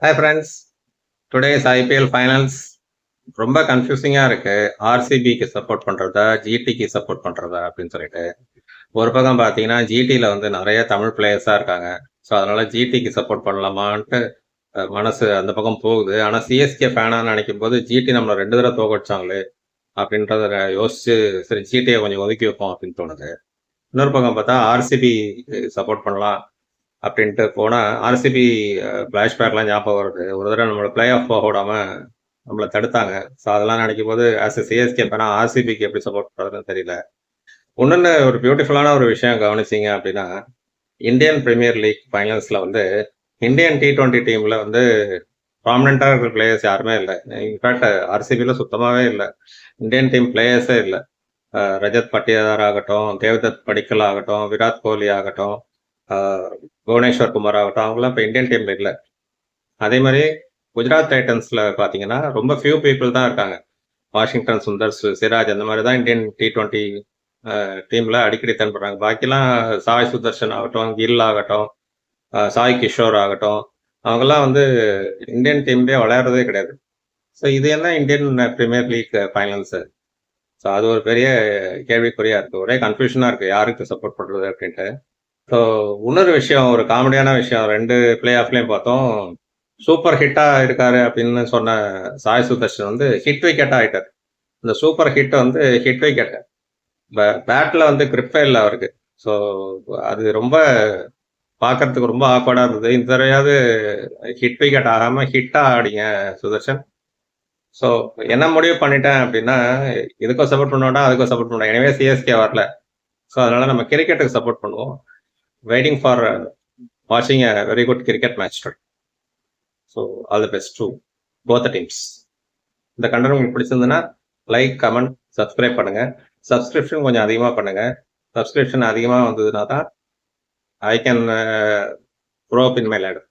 Hi friends, today's IPL finals ரொம்ப கன்ஃபியூசிங்காக இருக்கு. ஆர்சிபிக்கு support பண்ணுறதா, ஜிடிக்கு சப்போர்ட் பண்ணுறதா அப்படின்னு சொல்லிட்டு. ஒரு பக்கம் பார்த்தீங்கன்னா, ஜிடியில் வந்து நிறைய தமிழ் பிளேயர்ஸாக இருக்காங்க. ஸோ அதனால ஜிடிக்கு சப்போர்ட் பண்ணலாமான்ட்டு மனசு அந்த பக்கம் போகுது. ஆனால் சிஎஸ்கே ஃபேனான்னு நினைக்கும் போது ஜிடி நம்மளை 2 தடவை தோக்கடிச்சாங்களே அப்படின்றத யோசிச்சு, சரி ஜிடியை கொஞ்சம் ஒதுக்கி வைப்போம் அப்படின்னு தோணுது. இன்னொரு பக்கம் பார்த்தா ஆர்சிபி சப்போர்ட் பண்ணலாம் அப்படின்ட்டு போனால் ஆர்சிபி ஃப்ளாஷ்பேக்லாம் ஞாபகம் வருது. ஒரு தடவை நம்மளோட பிளே ஆஃப் போக விடாம நம்மளை தடுத்தாங்க. ஸோ அதெல்லாம் நினைக்கும் போது ஆஸ் எ சிஎஸ்கே ஃபேனா ஆர்சிபிக்கு எப்படி சப்போர்ட் பண்ணுறதுன்னு தெரியல. ஒன்றுன்னு ஒரு பியூட்டிஃபுல்லான ஒரு விஷயம் கவனிச்சிங்க அப்படின்னா, இந்தியன் பிரீமியர் லீக் ஃபைனல்ஸில் வந்து இந்தியன் T20 டீமில் வந்து ப்ராமினெண்ட்டாக இருக்கிற பிளேயர்ஸ் யாருமே இல்லை. இன்ஃபேக்ட் ஆர்சிபியில் சுத்தமாகவே இல்லை. இந்தியன் டீம் பிளேயர்ஸே இல்லை. ரஜத் பட்டியாதார் ஆகட்டும், தேவ்தத் படிக்கல் ஆகட்டும், விராட் கோலி ஆகட்டும், புவனேஸ்வர் குமார் ஆகட்டும், அவங்களாம் இப்போ இந்தியன் டீம்ல இல்லை. அதே மாதிரி குஜராத் டைட்டன்ஸ்ல பார்த்தீங்கன்னா ரொம்ப ஃபியூ பீப்புள் தான் இருக்காங்க. வாஷிங்டன் சுந்தர்ஸ், சிராஜ் அந்த மாதிரி தான் இந்தியன் T20 டீம்ல அடிக்கடி தென்படுறாங்க. பாக்கிலாம் சாய் சுதர்ஷன் ஆகட்டும், கில் ஆகட்டும், சாய் கிஷோர் ஆகட்டும், அவங்கெல்லாம் வந்து இந்தியன் டீம்லேயே விளையாடுறதே கிடையாது. ஸோ இது என்ன Indian premier league finals? So அது ஒரு பெரிய கேள்விக்குறியா இருக்கு. ஒரே கன்ஃபியூஷனாக இருக்கு யாருக்கு சப்போர்ட் பண்ணுறது அப்படின்ட்டு. ஸோ இன்னொரு விஷயம், ஒரு காமெடியான விஷயம், 2 பிளே ஆஃப்லையும் பார்த்தோம். சூப்பர் ஹிட்டா இருக்காரு அப்படின்னு சொன்ன சாய் சுதர்ஷன் வந்து ஹிட் விக்கெட்டா ஆயிட்டார். இந்த சூப்பர் ஹிட் வந்து ஹிட் விக்கெட். பேட்ல வந்து கிரிப்பே இல்லை அவருக்கு. ஸோ அது ரொம்ப பார்க்கறதுக்கு ரொம்ப ஆக்வர்டா இருந்தது. இந்த தடவையாவது ஹிட் விக்கெட் ஆகாம ஹிட்டா ஆடிங்க சுதர்ஷன். ஸோ என்ன முடிவு பண்ணிட்டேன் அப்படின்னா, இதுக்கும் சப்போர்ட் பண்ண வேண்டாம், அதுக்கும் சப்போர்ட் பண்ண வேண்டாம். எனவே சிஎஸ்கே வரல. ஸோ அதனால நம்ம கிரிக்கெட்டுக்கு சப்போர்ட் பண்ணுவோம். வெயிட்டிங் ஃபார் வாட்சிங் a very good cricket match today. So all the best to both the teams. இந்த கண்டென்ட் உங்களுக்கு பிடிச்சிருந்ததுன்னா லைக், கமெண்ட், சப்ஸ்கிரைப் பண்ணுங்க. சப்ஸ்கிரிப்ஷன் கொஞ்சம் அதிகமாக பண்ணுங்க. சப்ஸ்கிரிப்ஷன் அதிகமாக வந்ததுன்னா தான் I can grow up in my ladder.